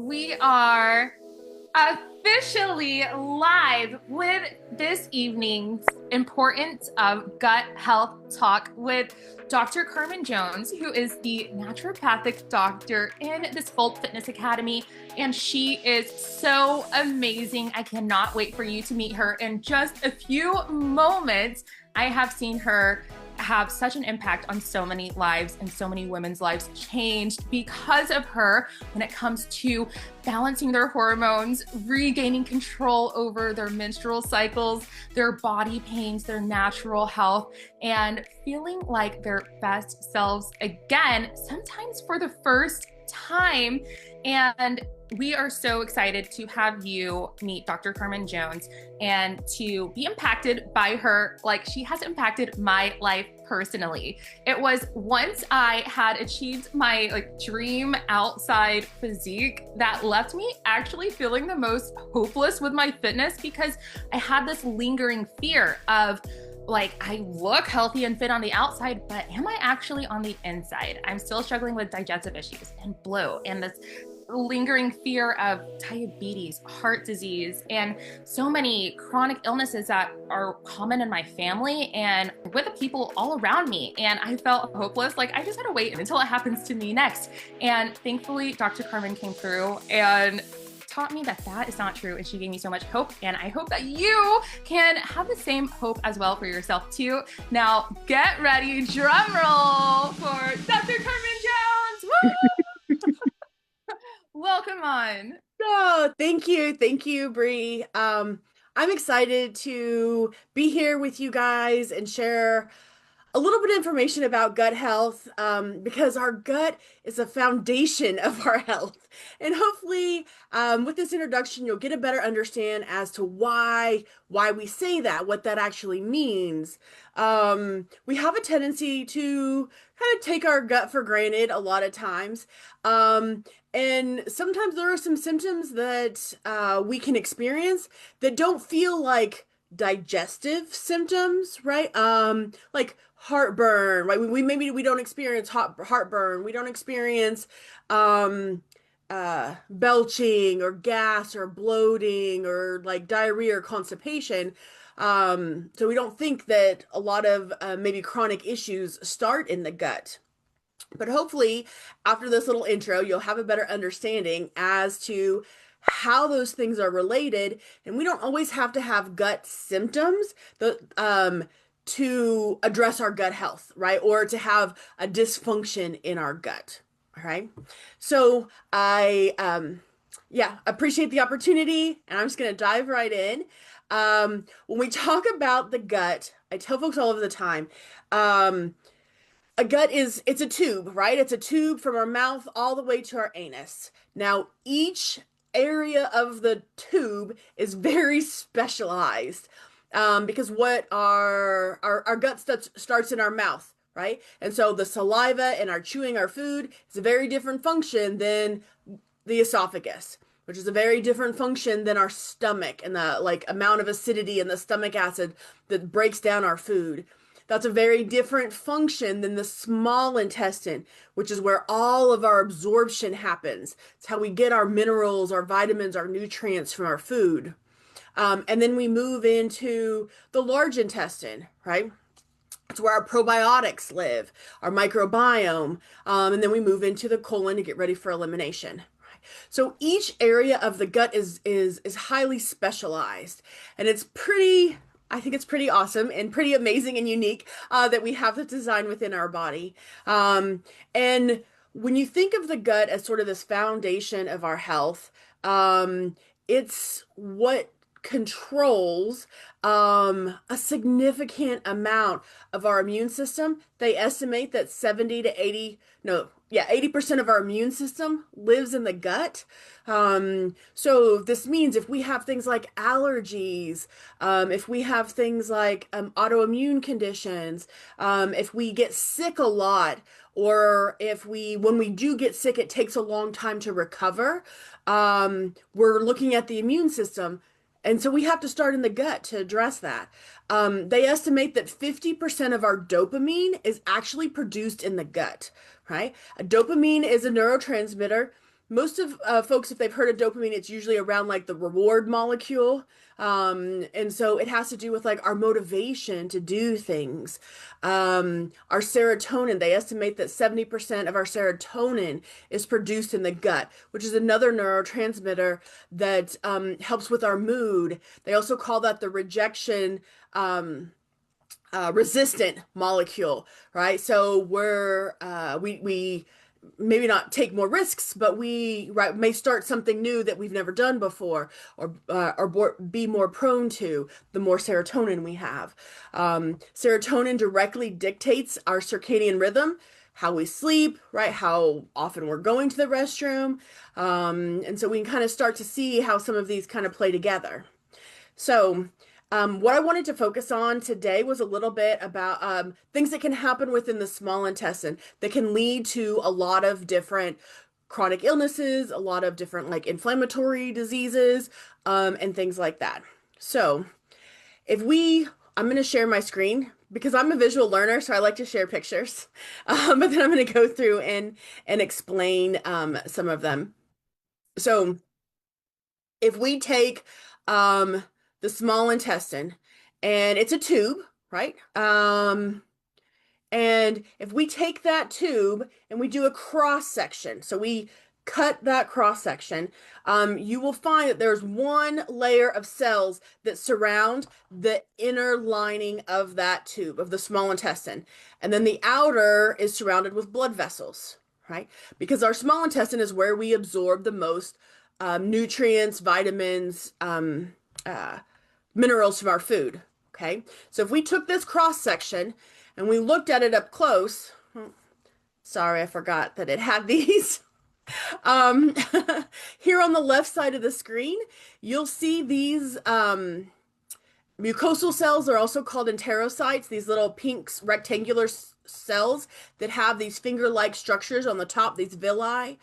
We are officially live with this evening's Importance of Gut Health Talk with Dr. Carmen Jones, who is the naturopathic doctor in the Sculpt Fitness Academy. And she is so amazing. I cannot wait for you to meet her in just a few moments. I have seen her have such an impact on so many lives, and so many women's lives changed because of her when it comes to balancing their hormones, regaining control over their menstrual cycles, their body pains, their natural health, and feeling like their best selves again, sometimes for the first time. And we are so excited to have you meet Dr. Carmen Jones and to be impacted by her like she has impacted my life personally. It was once I had achieved my dream outside physique that left me actually feeling the most hopeless with my fitness, because I had this lingering fear of, I look healthy and fit on the outside, but am I actually on the inside? I'm still struggling with digestive issues and bloat and this lingering fear of diabetes, heart disease, and so many chronic illnesses that are common in my family and with the people all around me. And I felt hopeless. I just had to wait until it happens to me next. And thankfully, Dr. Carmen came through and taught me that that is not true, and she gave me so much hope, and I hope that you can have the same hope as well for yourself too. Now get ready, drum roll for Dr. Carmen Jones. Woo! Welcome on. Oh, thank you. Thank you, Bree. I'm excited to be here with you guys and share a little bit of information about gut health, because our gut is a foundation of our health. And hopefully, with this introduction, you'll get a better understand as to why we say that, what that actually means. We have a tendency to kind of take our gut for granted a lot of times. And sometimes there are some symptoms that we can experience that don't feel like digestive symptoms, right? Like heartburn, right? We don't experience heartburn. We don't experience belching or gas or bloating or diarrhea or constipation. So we don't think that a lot of maybe chronic issues start in the gut. But hopefully, after this little intro, you'll have a better understanding as to how those things are related. And we don't always have to have gut symptoms to address our gut health, right? Or to have a dysfunction in our gut. All right. So I, appreciate the opportunity, and I'm just going to dive right in. When we talk about the gut, I tell folks all of the time, a gut it's a tube, right? It's a tube from our mouth all the way to our anus. Now, each area of the tube is very specialized, because what our gut starts in our mouth, right? And so the saliva and our chewing our food is a very different function than the esophagus, which is a very different function than our stomach and the amount of acidity and the stomach acid that breaks down our food. That's a very different function than the small intestine, which is where all of our absorption happens. It's how we get our minerals, our vitamins, our nutrients from our food. And then we move into the large intestine, right? It's where our probiotics live, our microbiome. And then we move into the colon to get ready for elimination. So each area of the gut is highly specialized, and I think it's pretty awesome and pretty amazing and unique that we have the design within our body. And when you think of the gut as sort of this foundation of our health, it's what controls a significant amount of our immune system. They estimate that 80% of our immune system lives in the gut. So this means if we have things like allergies, if we have things like autoimmune conditions, if we get sick a lot, or when we do get sick, it takes a long time to recover, we're looking at the immune system. And so we have to start in the gut to address that. They estimate that 50% of our dopamine is actually produced in the gut, right? Dopamine is a neurotransmitter most of folks, if they've heard of dopamine, it's usually around like the reward molecule. And so it has to do with like our motivation to do things. Our serotonin, they estimate that 70% of our serotonin is produced in the gut, which is another neurotransmitter that helps with our mood. They also call that the rejection resistant molecule, right? So we maybe not take more risks, but we may start something new that we've never done before, or be more prone to the more serotonin we have. Serotonin directly dictates our circadian rhythm, how we sleep, right? How often we're going to the restroom. And so we can kind of start to see how some of these kind of play together. So, what I wanted to focus on today was a little bit about things that can happen within the small intestine that can lead to a lot of different chronic illnesses, a lot of different like inflammatory diseases, and things like that. So, I'm going to share my screen because I'm a visual learner, so I like to share pictures. But then I'm going to go through and explain some of them. So, if we take the small intestine, and it's a tube, right? And if we take that tube and we do a cross section, so we cut that cross section, you will find that there's one layer of cells that surround the inner lining of that tube, of the small intestine. And then the outer is surrounded with blood vessels, right? Because our small intestine is where we absorb the most nutrients, vitamins, minerals from our food. Okay, so if we took this cross section and we looked at it up close, sorry, I forgot that it had these. Here on the left side of the screen, you'll see these mucosal cells are also called enterocytes, these little pink rectangular cells that have these finger-like structures on the top, these villi.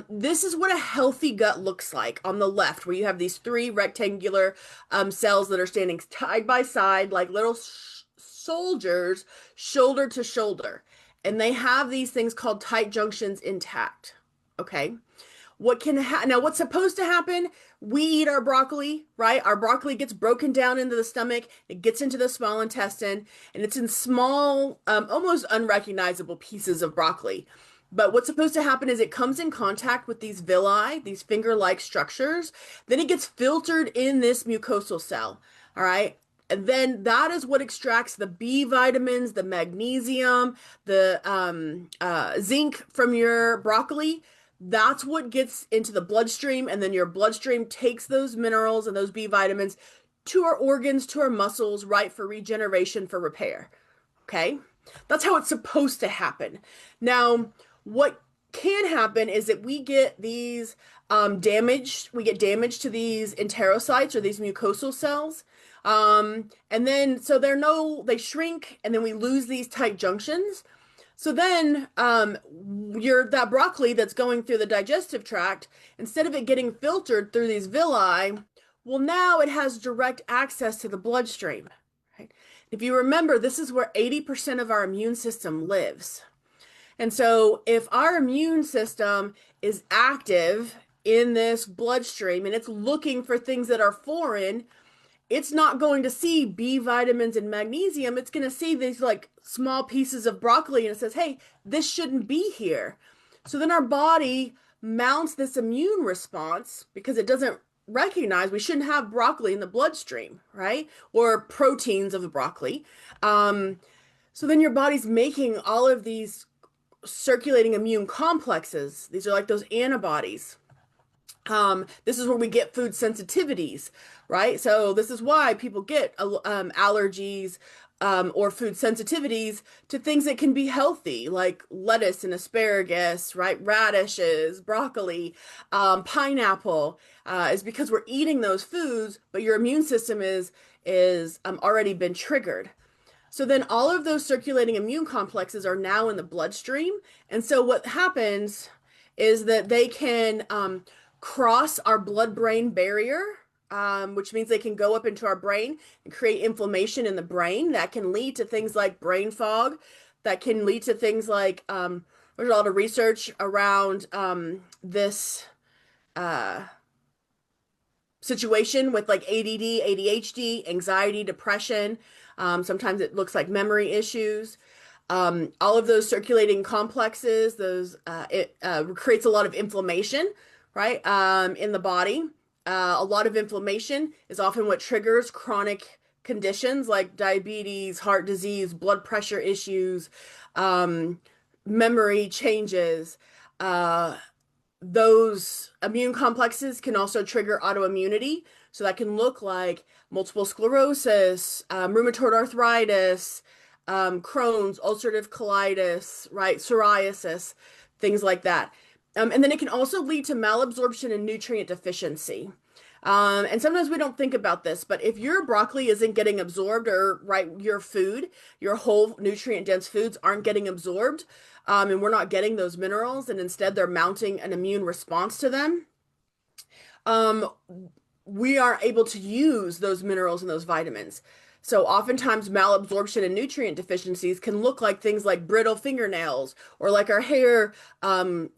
This is what a healthy gut looks like on the left, where you have these three rectangular cells that are standing side by side like little soldiers, shoulder to shoulder. And they have these things called tight junctions intact. Okay. Now, what's supposed to happen? We eat our broccoli, right? Our broccoli gets broken down into the stomach, it gets into the small intestine, and it's in small, almost unrecognizable pieces of broccoli. But what's supposed to happen is it comes in contact with these villi, these finger-like structures. Then it gets filtered in this mucosal cell. All right. And then that is what extracts the B vitamins, the magnesium, the zinc from your broccoli. That's what gets into the bloodstream. And then your bloodstream takes those minerals and those B vitamins to our organs, to our muscles, right, for regeneration, for repair. Okay. That's how it's supposed to happen. Now, what can happen is that we get these damage to these enterocytes or these mucosal cells. And then, so they shrink and then we lose these tight junctions. So then, that broccoli that's going through the digestive tract, instead of it getting filtered through these villi, well, now it has direct access to the bloodstream, right? If you remember, this is where 80% of our immune system lives. And so if our immune system is active in this bloodstream and it's looking for things that are foreign, it's not going to see B vitamins and magnesium. It's going to see these like small pieces of broccoli and it says, hey, this shouldn't be here. So then our body mounts this immune response because it doesn't recognize we shouldn't have broccoli in the bloodstream, right? Or proteins of the broccoli. So then your body's making all of these circulating immune complexes. These are like those antibodies. This is where we get food sensitivities, right? So this is why people get allergies or food sensitivities to things that can be healthy, like lettuce and asparagus, right? Radishes, broccoli, pineapple, is because we're eating those foods, but your immune system is already been triggered. So then all of those circulating immune complexes are now in the bloodstream. And so what happens is that they can cross our blood-brain barrier, which means they can go up into our brain and create inflammation in the brain that can lead to things like brain fog, that can lead to things like, there's a lot of research around this uh, situation with like ADD, ADHD, anxiety, depression. Sometimes it looks like memory issues. All of those circulating complexes, it creates a lot of inflammation, right, in the body. A lot of inflammation is often what triggers chronic conditions like diabetes, heart disease, blood pressure issues, um, memory changes. Uh, those immune complexes can also trigger autoimmunity. So that can look like multiple sclerosis, rheumatoid arthritis, Crohn's, ulcerative colitis, right, psoriasis, things like that. And then it can also lead to malabsorption and nutrient deficiency. And sometimes we don't think about this, but if your broccoli isn't getting absorbed, or right, your food, your whole nutrient dense foods aren't getting absorbed, and we're not getting those minerals, and instead they're mounting an immune response to them, um, we are able to use those minerals and those vitamins. So oftentimes malabsorption and nutrient deficiencies can look like things like brittle fingernails, or like our hair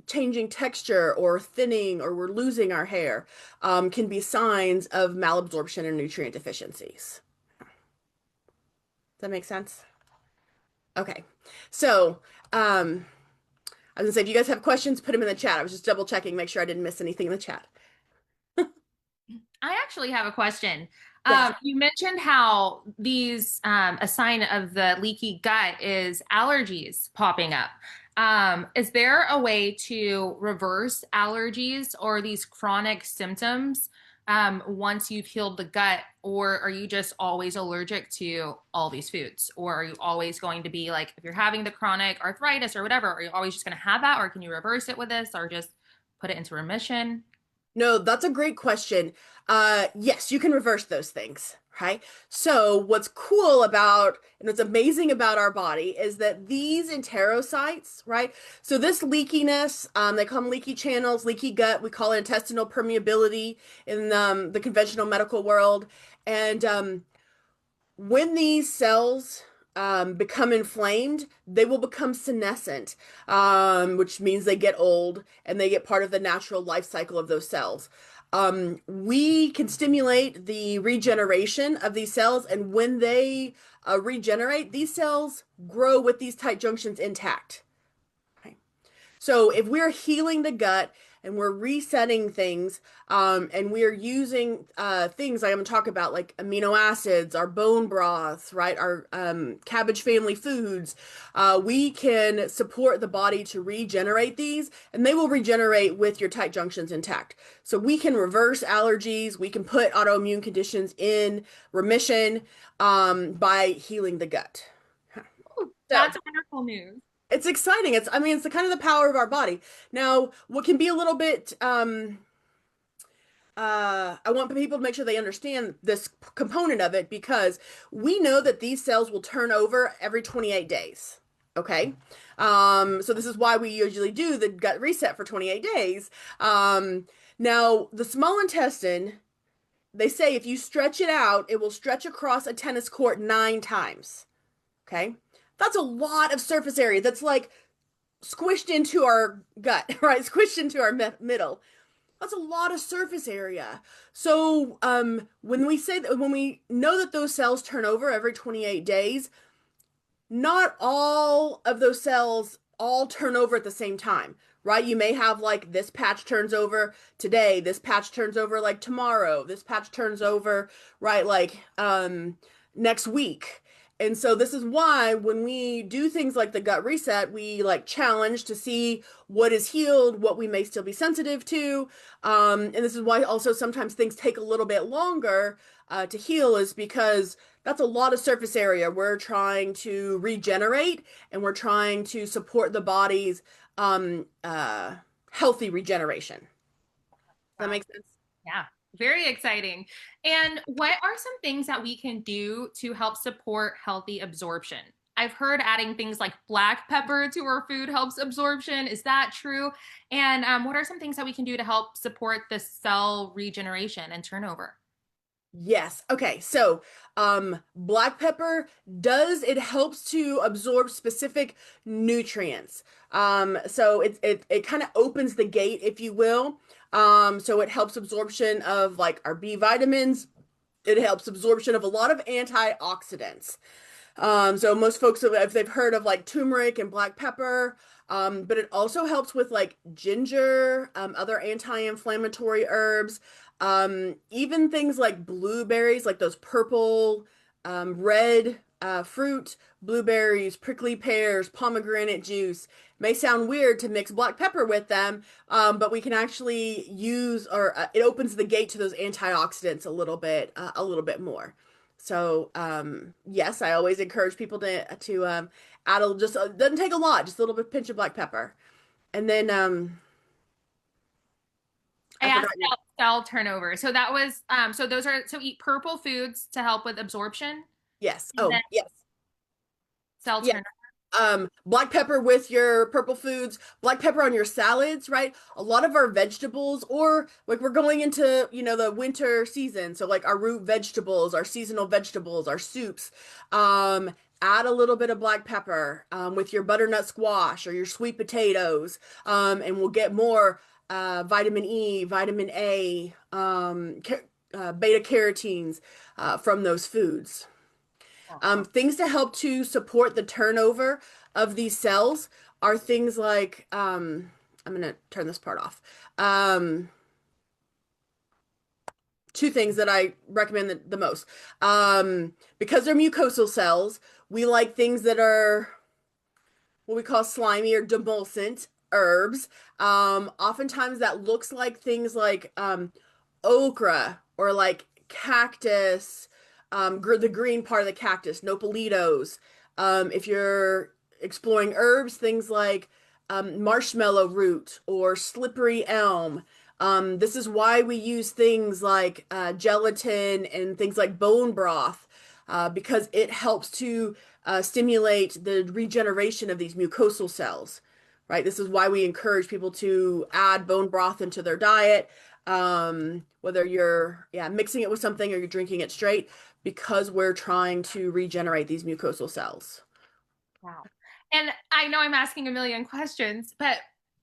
changing texture or thinning, or we're losing our hair, can be signs of malabsorption and nutrient deficiencies. Does that make sense? Okay. So I was gonna say, if you guys have questions, put them in the chat. I was just double checking, make sure I didn't miss anything in the chat. I actually have a question. Yes. You mentioned how a sign of the leaky gut is allergies popping up. Is there a way to reverse allergies or these chronic symptoms once you've healed the gut, or are you just always allergic to all these foods? Or are you always going to be like, if you're having the chronic arthritis or whatever, are you always just going to have that, or can you reverse it with this, or just put it into remission? No, that's a great question. Yes, you can reverse those things, right? So what's cool about, and what's amazing about our body is that these enterocytes, right? So this leakiness, they call them leaky channels, leaky gut. We call it intestinal permeability in the conventional medical world. And when these cells become inflamed, they will become senescent, which means they get old and they get part of the natural life cycle of those cells. We can stimulate the regeneration of these cells, and when they regenerate, these cells grow with these tight junctions intact. Okay. So if we're healing the gut and we're resetting things, and we're using things like I'm going to talk about, like amino acids, our bone broths, right, our cabbage family foods, we can support the body to regenerate these, and they will regenerate with your tight junctions intact. So we can reverse allergies, we can put autoimmune conditions in remission by healing the gut. Ooh, So that's wonderful news. it's exciting. I mean, it's the kind of the power of our body. Now, what can be a little bit, I want people to make sure they understand this component of it, because we know that these cells will turn over every 28 days. Okay. So this is why we usually do the gut reset for 28 days. Now, the small intestine, they say if you stretch it out, it will stretch across a tennis court 9 times. Okay. That's a lot of surface area. That's like squished into our gut, right? Squished into our middle. That's a lot of surface area. So, when we say that, when we know that those cells turn over every 28 days, not all of those cells all turn over at the same time, right? You may have like this patch turns over today, this patch turns over like tomorrow, this patch turns over, right, like next week. And so this is why when we do things like the gut reset, we like challenge to see what is healed, what we may still be sensitive to. And this is why also sometimes things take a little bit longer to heal, is because that's a lot of surface area. We're trying to regenerate, and we're trying to support the body's healthy regeneration. Does that Wow. make sense? Yeah, very exciting. And what are some things that we can do to help support healthy absorption? I've heard adding things like black pepper to our food helps absorption. Is that true? And what are some things that we can do to help support the cell regeneration and turnover? Yes. Okay. So, black pepper it helps to absorb specific nutrients. So it kind of opens the gate, if you will. So it helps absorption of like our B vitamins. It helps absorption of a lot of antioxidants. So most folks, if they've heard of like turmeric and black pepper, but it also helps with like ginger, other anti-inflammatory herbs, even things like blueberries, like those purple, red fruit, blueberries, prickly pears, pomegranate juice. May sound weird to mix black pepper with them, but we can actually use, or it opens the gate to those antioxidants a little bit more. So, yes, I always encourage people to add a just doesn't take a lot, just a little bit pinch of black pepper. And then I I asked forgot your cell turnover. So that was so those are so eat purple foods to help with absorption yes. and Oh, then yes. cell Yes. turnover. Black pepper with your purple foods, black pepper on your salads, right? A lot of our vegetables, or like we're going into, the winter season. So like our root vegetables, our seasonal vegetables, our soups, add a little bit of black pepper, with your butternut squash or your sweet potatoes. And we'll get more, vitamin E, vitamin A, beta carotenes, from those foods. Things to help to support the turnover of these cells are things like, I'm going to turn this part off. Um, Two things that I recommend the most. Because they're mucosal cells, we like things that are what we call slimy or demulcent herbs. Oftentimes that looks like things like okra or like cactus, the green part of the cactus, nopalitos. If you're exploring herbs, things like marshmallow root or slippery elm. This is why we use things like gelatin and things like bone broth, because it helps to stimulate the regeneration of these mucosal cells, right? This is why we encourage people to add bone broth into their diet, whether you're mixing it with something or you're drinking it straight, because we're trying to regenerate these mucosal cells. Wow. And I know I'm asking a million questions, but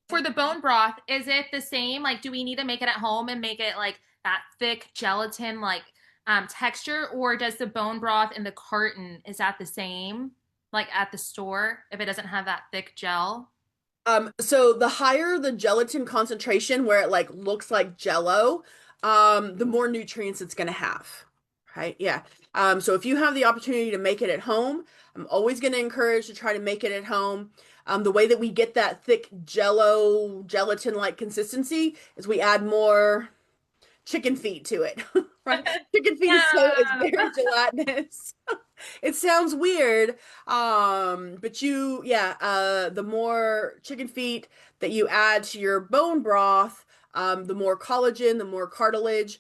for the bone broth, is it the same? Like, do we need to make it at home and make it like that thick gelatin like texture, or does the bone broth in the carton is that the same like at the store if it doesn't have that thick gel? So the higher the gelatin concentration, where it like looks like jello, the more nutrients it's gonna have. Right? Yeah. So if you have the opportunity to make it at home, I'm always gonna encourage to try to make it at home. The way that we get that thick jello, gelatin-like consistency is we add more chicken feet to it, right? Chicken feet is Yeah. very gelatinous. It sounds weird, but the more chicken feet that you add to your bone broth, the more collagen, the more cartilage,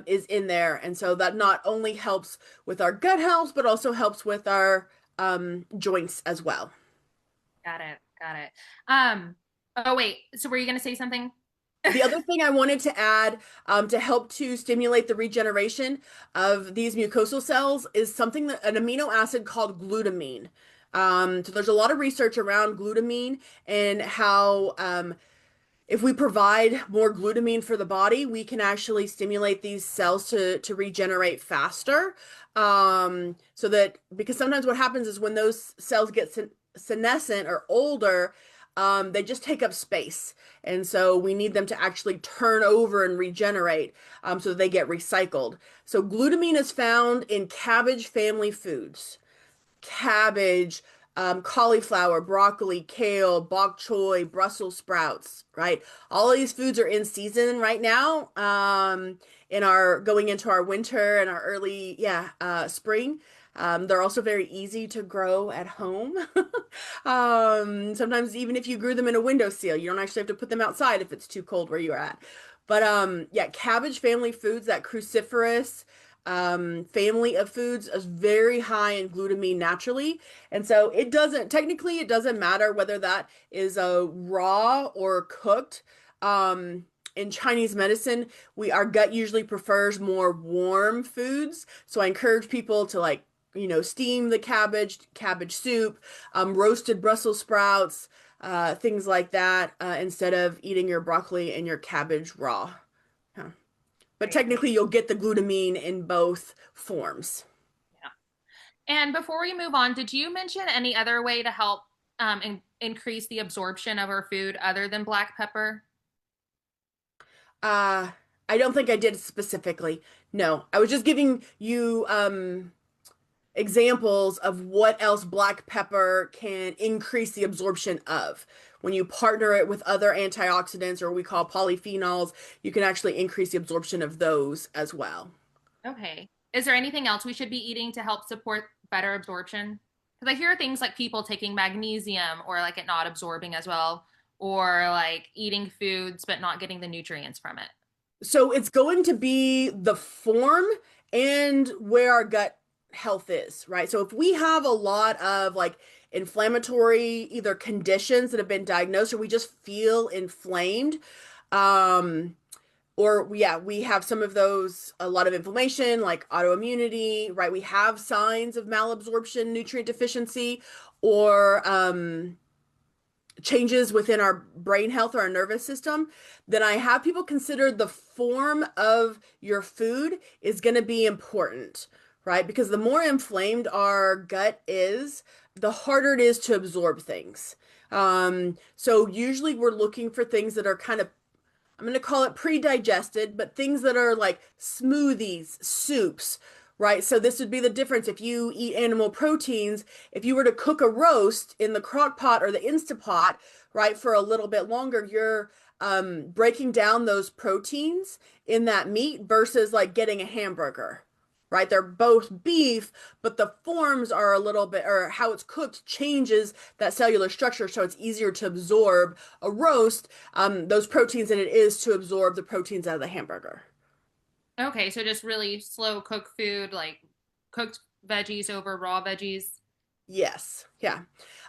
is in there, and so that not only helps with our gut health, but also helps with our joints as well. Got it. Got it. Um, oh wait, so were you gonna say something? The other thing I wanted to add, to help to stimulate the regeneration of these mucosal cells is something that an amino acid called glutamine. So there's a lot of research around glutamine and how, if we provide more glutamine for the body, we can actually stimulate these cells to regenerate faster. So that because sometimes what happens is when those cells get senescent or older, they just take up space. And so we need them to actually turn over and regenerate, so that they get recycled. So glutamine is found in cabbage family foods, cabbage, cauliflower, broccoli, kale, bok choy, Brussels sprouts, right? All of these foods are in season right now, in our going into our winter and our early, spring. They're also very easy to grow at home. Sometimes even if you grew them in a windowsill, you don't actually have to put them outside if it's too cold where you're at. But cabbage family foods, that cruciferous family of foods is very high in glutamine naturally. And so it doesn't matter whether that is a raw or cooked, in Chinese medicine, our gut usually prefers more warm foods. So I encourage people to like, steam the cabbage soup, roasted Brussels sprouts, things like that, instead of eating your broccoli and your cabbage raw. Yeah. But Right. technically, you'll get the glutamine in both forms. Yeah. And before we move on, did you mention any other way to help increase the absorption of our food other than black pepper? Uh, I don't think I did specifically. No, I was just giving you examples of what else black pepper can increase the absorption of. When you partner it with other antioxidants, or we call polyphenols, you can actually increase the absorption of those as well. Okay. Is there anything else we should be eating to help support better absorption? Because I hear things like people taking magnesium or like it not absorbing as well, or like eating foods but not getting the nutrients from it. So it's going to be the form and where our gut health is, right? So if we have a lot of like inflammatory either conditions that have been diagnosed, or we just feel inflamed, um, or yeah, we have some of those, a lot of inflammation, like autoimmunity, right? We have signs of malabsorption, nutrient deficiency, or changes within our brain health or our nervous system, then I have people consider the form of your food is going to be important, right? Because the more inflamed our gut is, the harder it is to absorb things. So usually we're looking for things that are kind of, I'm going to call it pre-digested, but things that are like smoothies, soups, right? So this would be the difference if you eat animal proteins. If you were to cook a roast in the crock pot or the Instapot, right, for a little bit longer, you're breaking down those proteins in that meat versus like getting a hamburger, right? They're both beef, but the forms are a little bit, or how it's cooked changes that cellular structure, so it's easier to absorb a roast, those proteins than it is to absorb the proteins out of the hamburger. Okay, so just really slow cook food, like cooked veggies over raw veggies. Yes. Yeah.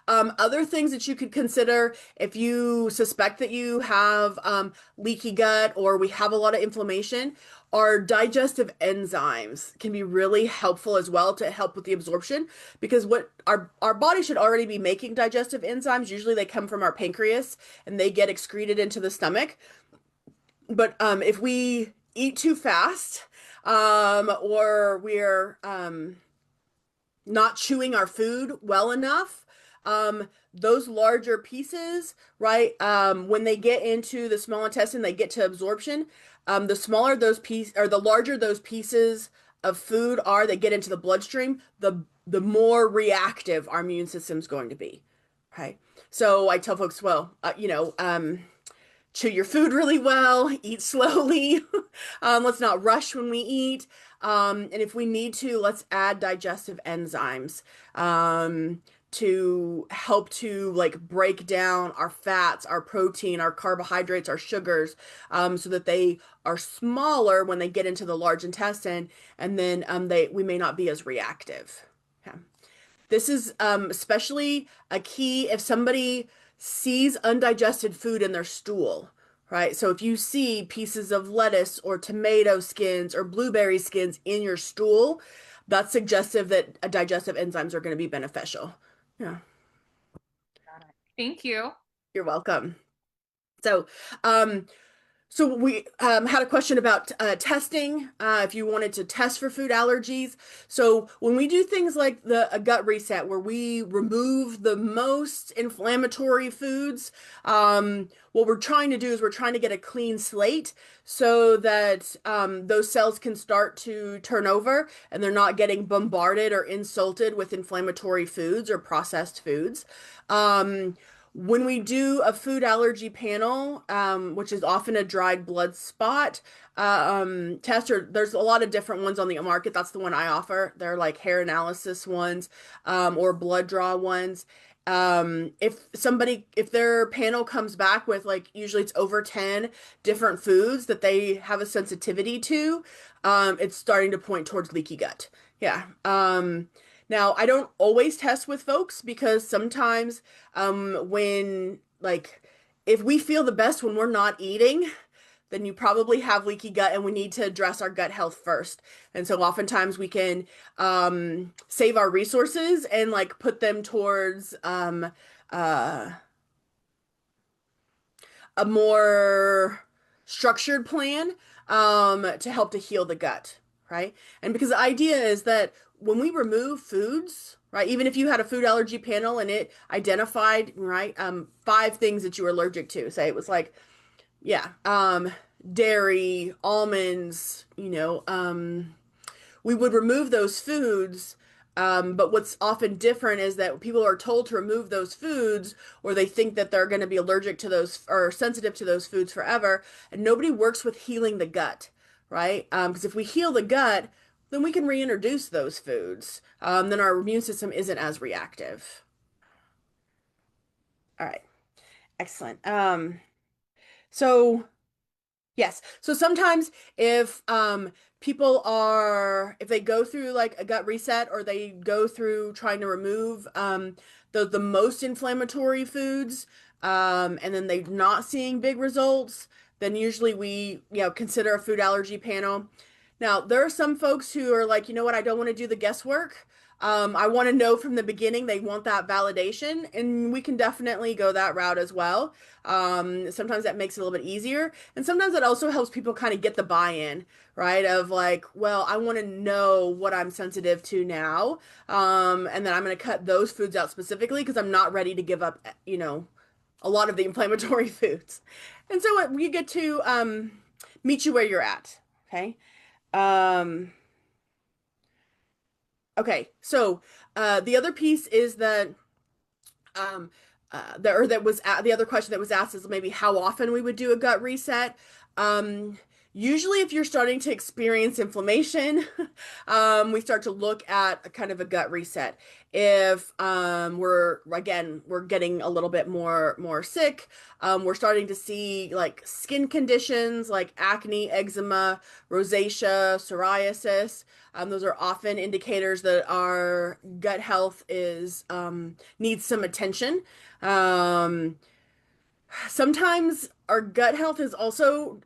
Other things that you could consider if you suspect that you have leaky gut or we have a lot of inflammation, are digestive enzymes can be really helpful as well to help with the absorption, because what our body should already be making digestive enzymes. Usually they come from our pancreas and they get excreted into the stomach. But if we eat too fast, or we're not chewing our food well enough, those larger pieces, right? When they get into the small intestine, they get to absorption. The smaller those pieces, or the larger those pieces of food are that get into the bloodstream, the more reactive our immune system's going to be, right? So I tell folks, well, chew your food really well, eat slowly. Let's not rush when we eat. And if we need to, let's add digestive enzymes to help to like break down our fats, our protein, our carbohydrates, our sugars, so that they are smaller when they get into the large intestine, and then we may not be as reactive. Yeah. This is especially a key if somebody sees undigested food in their stool, right? So if you see pieces of lettuce or tomato skins or blueberry skins in your stool, that's suggestive that digestive enzymes are going to be beneficial. Yeah, Thank you. you're welcome. So, um, So we had a question about testing, if you wanted to test for food allergies. So when we do things like a gut reset, where we remove the most inflammatory foods, what we're trying to do is we're trying to get a clean slate so that those cells can start to turn over and they're not getting bombarded or insulted with inflammatory foods or processed foods. When we do a food allergy panel, which is often a dried blood spot test, or there's a lot of different ones on the market. That's the one I offer. They're like hair analysis ones, or blood draw ones. If their panel comes back with like, usually it's over 10 different foods that they have a sensitivity to, it's starting to point towards leaky gut. Yeah. Now, I don't always test with folks because sometimes when like if we feel the best when we're not eating, then you probably have leaky gut and we need to address our gut health first. And so oftentimes we can save our resources and like put them towards uh, a more structured plan to help to heal the gut, right? And because the idea is that when we remove foods, right, even if you had a food allergy panel and it identified, right, 5 things that you were allergic to, say it was like, yeah, dairy, almonds, we would remove those foods. But what's often different is that people are told to remove those foods, or they think that they're going to be allergic to those or sensitive to those foods forever. And nobody works with healing the gut, right? Because if we heal the gut, then we can reintroduce those foods. Then our immune system isn't as reactive. All right, excellent. So yes. So sometimes if people are if they go through like a gut reset or they go through trying to remove the most inflammatory foods and then they're not seeing big results, then usually we, consider a food allergy panel. Now, there are some folks who are like, you know what, I don't want to do the guesswork. I want to know from the beginning. They want that validation, and we can definitely go that route as well. Sometimes that makes it a little bit easier, and sometimes that also helps people kind of get the buy-in, right? Of like, well, I want to know what I'm sensitive to now, and then I'm going to cut those foods out specifically because I'm not ready to give up, a lot of the inflammatory foods. And so we get to meet you where you're at, okay? Um, Okay, so the other piece is that um, the other question that was asked is maybe how often we would do a gut reset. Um, Usually, if you're starting to experience inflammation, we start to look at a kind of a gut reset. If we're getting a little bit more sick, we're starting to see like skin conditions like acne, eczema, rosacea, psoriasis. Those are often indicators that our gut health is needs some attention. Um, Sometimes our gut health is also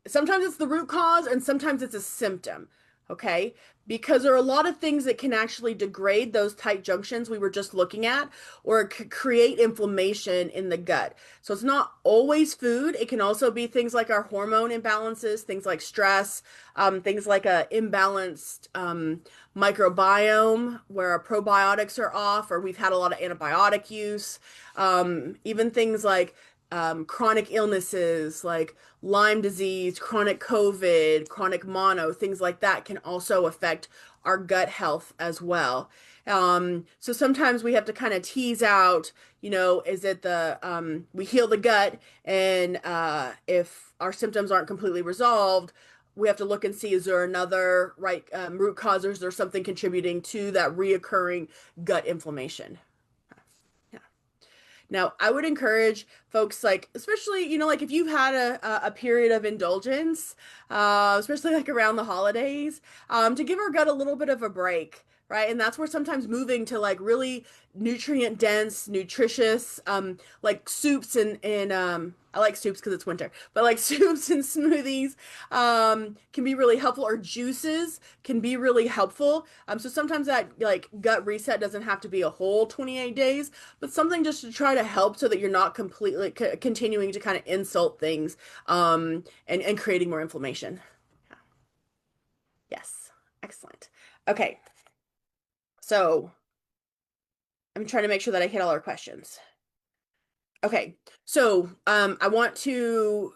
sometimes it's the root cause and sometimes it's a symptom, okay? Because there are a lot of things that can actually degrade those tight junctions we were just looking at, or it could create inflammation in the gut. So it's not always food. It can also be things like our hormone imbalances, things like stress, things like a imbalanced microbiome where our probiotics are off, or we've had a lot of antibiotic use, even things like chronic illnesses like Lyme disease, chronic COVID, chronic mono, things like that can also affect our gut health as well. So sometimes we have to kind of tease out, is it we heal the gut and if our symptoms aren't completely resolved, we have to look and see, is there another root cause, or is there something contributing to that reoccurring gut inflammation? Now, I would encourage folks like, especially, like if you've had a period of indulgence, especially like around the holidays, to give our gut a little bit of a break, right? And that's where sometimes moving to like really nutrient dense, nutritious, like soups and I like soups because it's winter, but like soups and smoothies can be really helpful, or juices can be really helpful. So sometimes that like gut reset doesn't have to be a whole 28 days, but something just to try to help so that you're not completely continuing to kind of insult things and creating more inflammation. Yes, excellent. Okay, so I'm trying to make sure that I hit all our questions. Okay, so I want to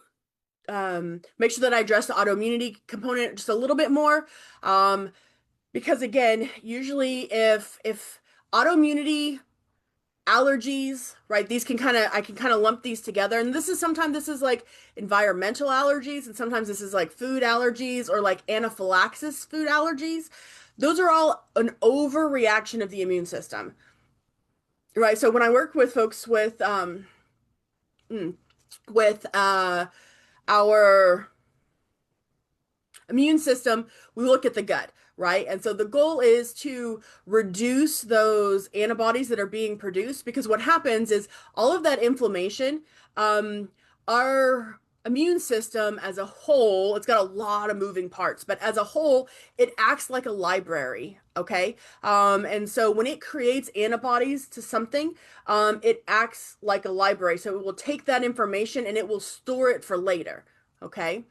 make sure that I address the autoimmunity component just a little bit more. Because again, usually if autoimmunity, allergies, right, I can kind of lump these together. And sometimes this is like environmental allergies, and sometimes this is like food allergies or like anaphylaxis food allergies. Those are all an overreaction of the immune system. Right. So when I work with folks with our immune system, we look at the gut, right? And so the goal is to reduce those antibodies that are being produced, because what happens is all of that inflammation, our immune system as a whole, it's got a lot of moving parts, but as a whole, it acts like a library, okay? And so when it creates antibodies to something, it acts like a library. So it will take that information and it will store it for later, okay?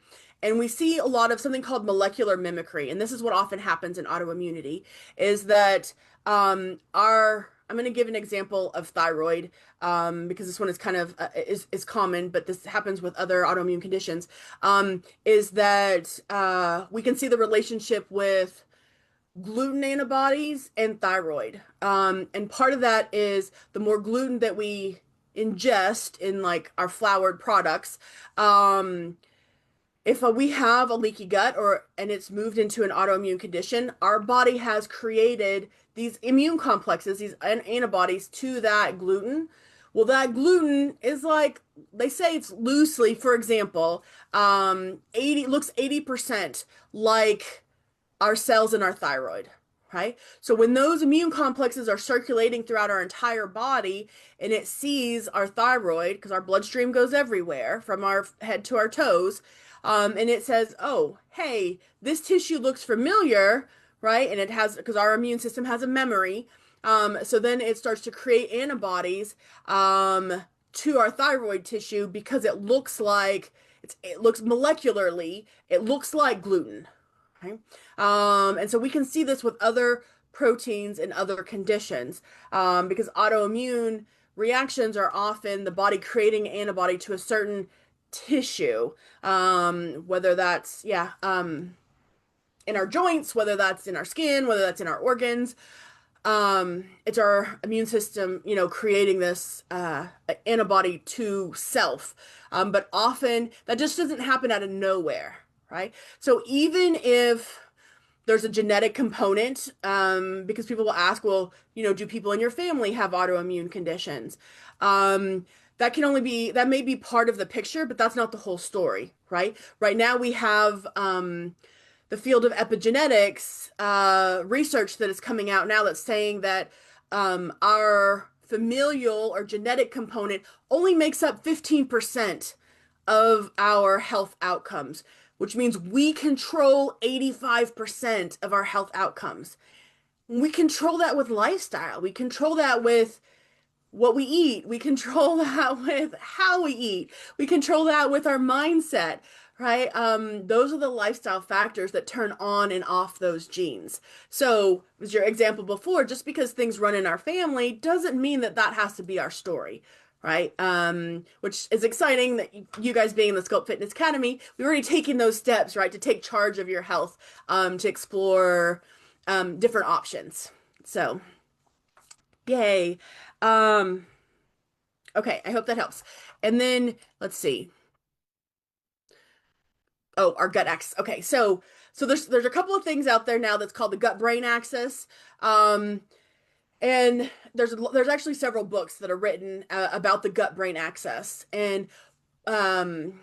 And we see a lot of something called molecular mimicry, and this is what often happens in autoimmunity, is that I'm going to give an example of thyroid because this one is kind of is common, but this happens with other autoimmune conditions. Is that we can see the relationship with gluten antibodies and thyroid, and part of that is the more gluten that we ingest in like our floured products. If we have a leaky gut or and it's moved into an autoimmune condition, our body has created these immune complexes, these antibodies to that gluten. Well, that gluten is like they say it's loosely, for example, 80 looks 80% like our cells in our thyroid, right? So when those immune complexes are circulating throughout our entire body and it sees our thyroid, because our bloodstream goes everywhere from our head to our toes, and it says, oh, hey, this tissue looks familiar, right? And it has, because our immune system has a memory. So then it starts to create antibodies to our thyroid tissue because it looks like, it looks molecularly, it looks like gluten, right? And so we can see this with other proteins and other conditions because autoimmune reactions are often the body creating antibody to a certain tissue, whether that's, in our joints, whether that's in our skin, whether that's in our organs. It's our immune system, creating this antibody to self. But often that just doesn't happen out of nowhere, right? So even if there's a genetic component, because people will ask, well, do people in your family have autoimmune conditions? That may be part of the picture, but that's not the whole story, right? Right now we have the field of epigenetics research that is coming out now that's saying that our familial or genetic component only makes up 15% of our health outcomes, which means we control 85% of our health outcomes. We control that with lifestyle. We control that with what we eat. We control that with how we eat. We control that with our mindset, right? Those are the lifestyle factors that turn on and off those genes. So, as your example before, just because things run in our family doesn't mean that that has to be our story, right? Which is exciting that you guys being in the Sculpt Fitness Academy, we've already taken those steps, right, to take charge of your health, to explore different options. So, yay. Okay, I hope that helps. And then let's see. Oh, our gut axis. Okay, so there's a couple of things out there now that's called the gut brain axis. And there's actually several books that are written about the gut brain axis. And um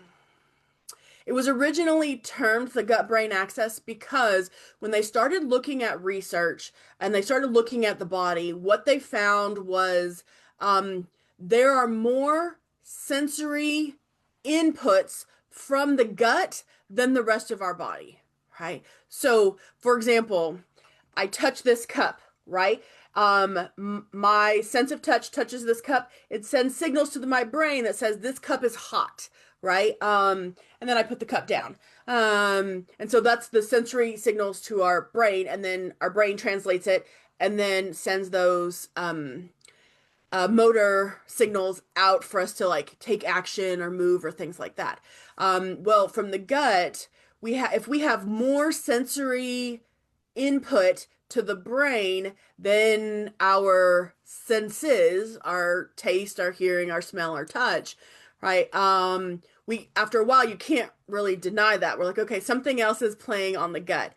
it was originally termed the gut brain axis because when they started looking at research and they started looking at the body, what they found was there are more sensory inputs from the gut than the rest of our body, right? So, for example, I touch this cup, right? My sense of touch touches this cup. It sends signals to my brain that says this cup is hot, right? And then I put the cup down. And so that's the sensory signals to our brain, and then our brain translates it and then sends those motor signals out for us to like take action or move or things like that. Well, from the gut, if we have more sensory input to the brain, then our senses, our taste, our hearing, our smell, our touch, right? We after a while you can't really deny that. We're like, okay, something else is playing on the gut.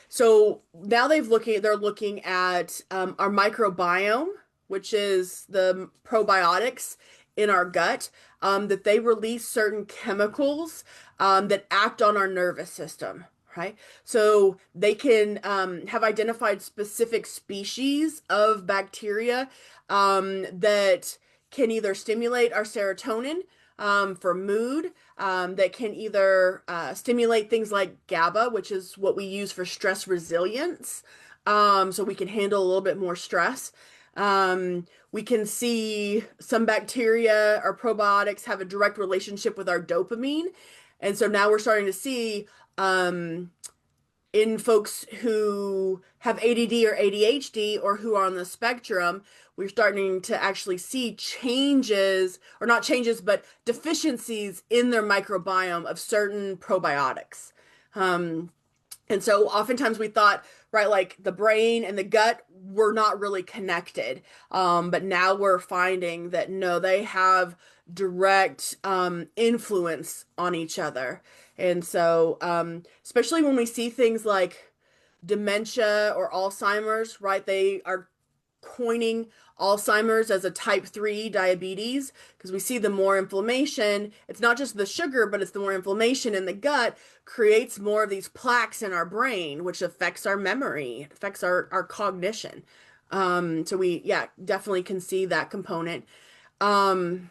So now they're looking at our microbiome, which is the probiotics in our gut, that they release certain chemicals that act on our nervous system, right? So they can have identified specific species of bacteria that can either stimulate our serotonin, for mood that can either stimulate things like GABA, which is what we use for stress resilience, so we can handle a little bit more stress. We can see some bacteria or probiotics have a direct relationship with our dopamine. And so now we're starting to see in folks who have ADD or ADHD or who are on the spectrum, we're starting to actually see changes, or not changes, but deficiencies in their microbiome of certain probiotics. And so oftentimes we thought, right, like the brain and the gut were not really connected. But now we're finding that no, they have direct influence on each other. And so, especially when we see things like dementia or Alzheimer's, right? They are coining Alzheimer's as a type 3 diabetes because we see the more inflammation, it's not just the sugar, but it's the more inflammation in the gut creates more of these plaques in our brain, which affects our memory, it affects our cognition. So we, yeah, definitely can see that component. The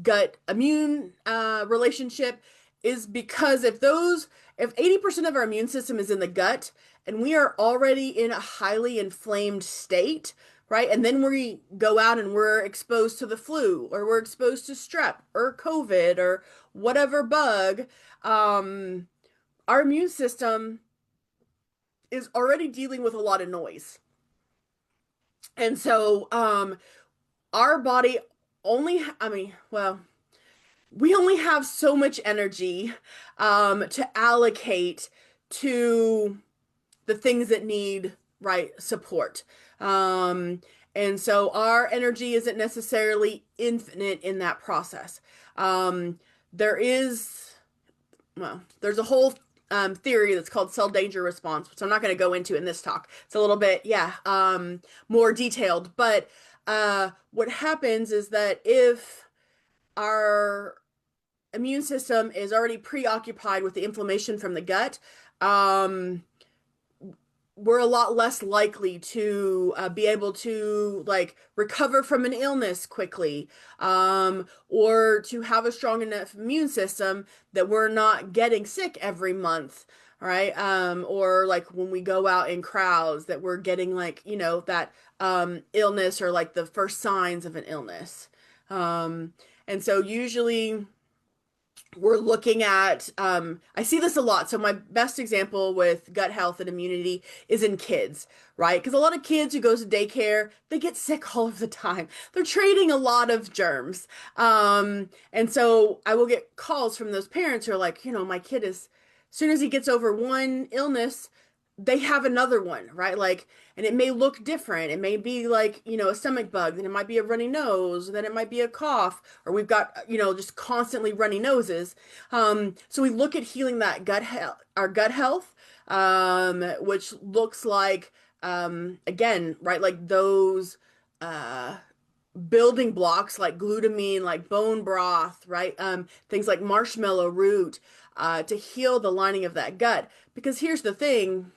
gut immune relationship is because if 80% of our immune system is in the gut and we are already in a highly inflamed state, right? And then we go out and we're exposed to the flu or we're exposed to strep or COVID or whatever bug, our immune system is already dealing with a lot of noise. And so our body we only have so much energy to allocate to the things that need, right, support. And so our energy isn't necessarily infinite in that process. There's a whole theory that's called cell danger response, which I'm not going to go into in this talk. It's a little bit, more detailed. But what happens is that if our immune system is already preoccupied with the inflammation from the gut, we're a lot less likely to be able to like recover from an illness quickly, or to have a strong enough immune system that we're not getting sick every month, right? Or like when we go out in crowds that we're getting like, that illness or like the first signs of an illness. And so usually we're looking at, I see this a lot. So my best example with gut health and immunity is in kids, right? Because a lot of kids who go to daycare, they get sick all of the time. They're trading a lot of germs. And so I will get calls from those parents who are like, my kid is, as soon as he gets over one illness, they have another one, right? Like, and it may look different. It may be like, a stomach bug, then it might be a runny nose, then it might be a cough, or we've got, just constantly runny noses. So we look at healing that gut health, our gut health, which looks like, again, right, like those, building blocks like glutamine, like bone broth, right? Things like marshmallow root, to heal the lining of that gut. Because here's the thing,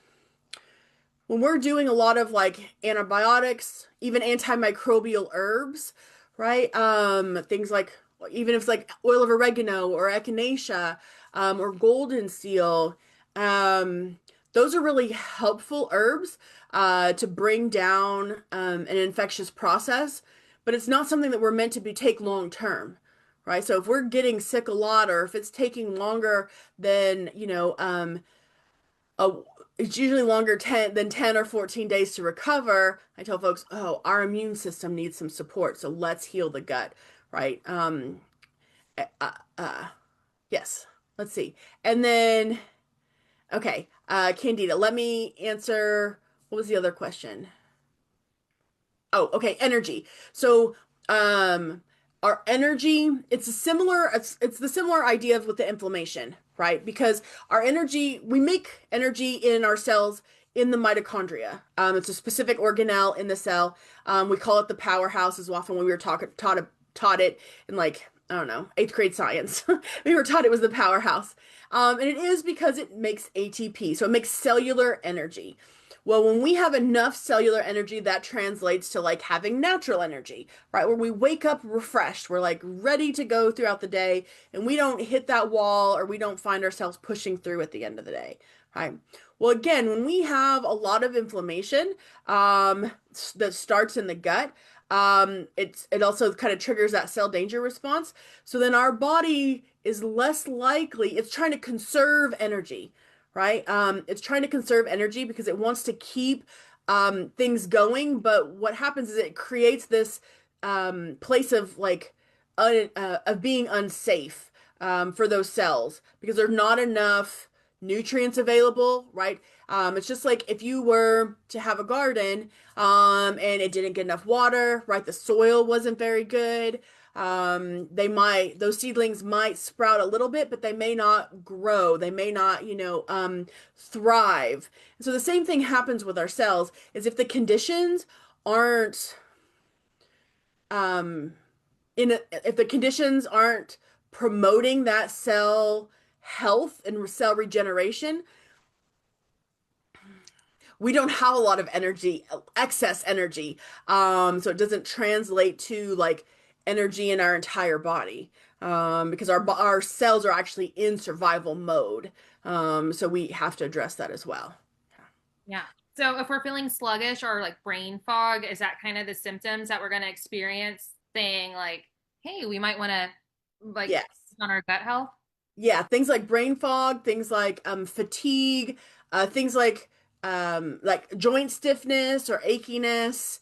when we're doing a lot of like antibiotics, even antimicrobial herbs, right? Things like, even if it's like oil of oregano or echinacea, or golden seal, those are really helpful herbs, to bring down, an infectious process, but it's not something that we're meant to take long term. Right. So if we're getting sick a lot, or if it's taking longer than, it's usually longer than 10 or 14 days to recover, I tell folks, oh, our immune system needs some support. So let's heal the gut. Right. Yes. Let's see. And then, okay. Candida, let me answer. What was the other question? Oh, okay. Energy. So, our energy, it's the similar idea with the inflammation, right? Because our energy, we make energy in our cells in the mitochondria. It's a specific organelle in the cell. We call it the powerhouse, as often when we were taught it in like I don't know, eighth grade science. We were taught it was the powerhouse. And it is because it makes ATP, so it makes cellular energy. Well, when we have enough cellular energy, that translates to like having natural energy, right? Where we wake up refreshed, we're like ready to go throughout the day, and we don't hit that wall or we don't find ourselves pushing through at the end of the day, right? Well, again, when we have a lot of inflammation that starts in the gut, it also kind of triggers that cell danger response. So then our body is less likely, it's trying to conserve energy, right? It's trying to conserve energy because it wants to keep things going. But what happens is it creates this place of like of being unsafe for those cells because there's not enough nutrients available, right? It's just like if you were to have a garden and it didn't get enough water, right? The soil wasn't very good. Those seedlings might sprout a little bit, but they may not grow. They may not, thrive. So the same thing happens with our cells is if the conditions aren't, um, if the conditions aren't promoting that cell health and cell regeneration, we don't have a lot of energy, excess energy. So it doesn't translate to like energy in our entire body. Because our cells are actually in survival mode. So we have to address that as well. Yeah. So if we're feeling sluggish or like brain fog, is that kind of the symptoms that we're going to experience saying like, hey, we might want to like Yes. focus on our gut health? Yeah, things like brain fog, things like fatigue, things like joint stiffness or achiness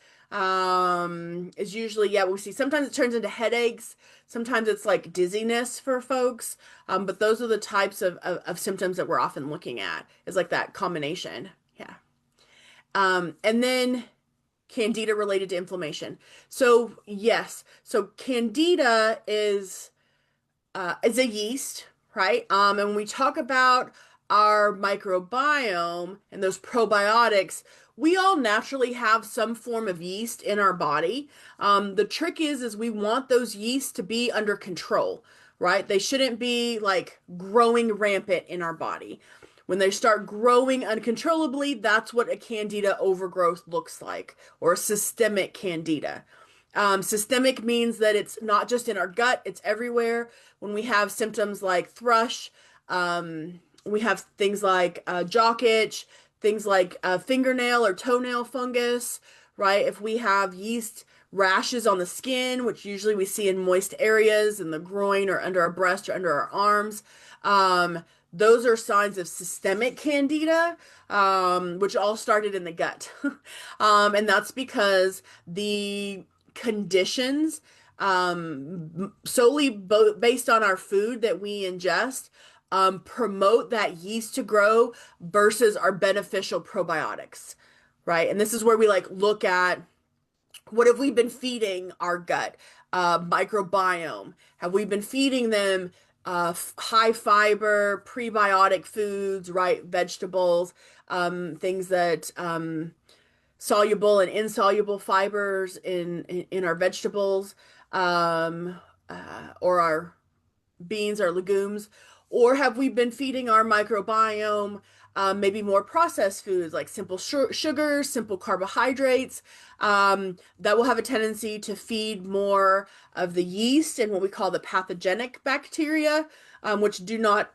is usually, yeah, we see. Sometimes it turns into headaches. Sometimes it's like dizziness for folks. But those are the types of symptoms that we're often looking at is like that combination. Yeah. And then candida related to inflammation. So yes, so candida is a yeast, right? And when we talk about our microbiome and those probiotics, we all naturally have some form of yeast in our body. The trick is we want those yeasts to be under control, right? They shouldn't be like growing rampant in our body. When they start growing uncontrollably, that's what a candida overgrowth looks like, or a systemic candida. Systemic means that it's not just in our gut, it's everywhere. When we have symptoms like thrush, we have things like jock itch, things like fingernail or toenail fungus, right? If we have yeast rashes on the skin, which usually we see in moist areas in the groin or under our breast or under our arms, those are signs of systemic candida, which all started in the gut. And that's because the conditions solely based on our food that we ingest promote that yeast to grow versus our beneficial probiotics, right? And this is where we like look at what have we been feeding our gut microbiome? Have we been feeding them high fiber prebiotic foods, right? Vegetables, things that soluble and insoluble fibers in our vegetables, or our beans or legumes, or have we been feeding our microbiome maybe more processed foods like simple sugars, simple carbohydrates that will have a tendency to feed more of the yeast and what we call the pathogenic bacteria, which do not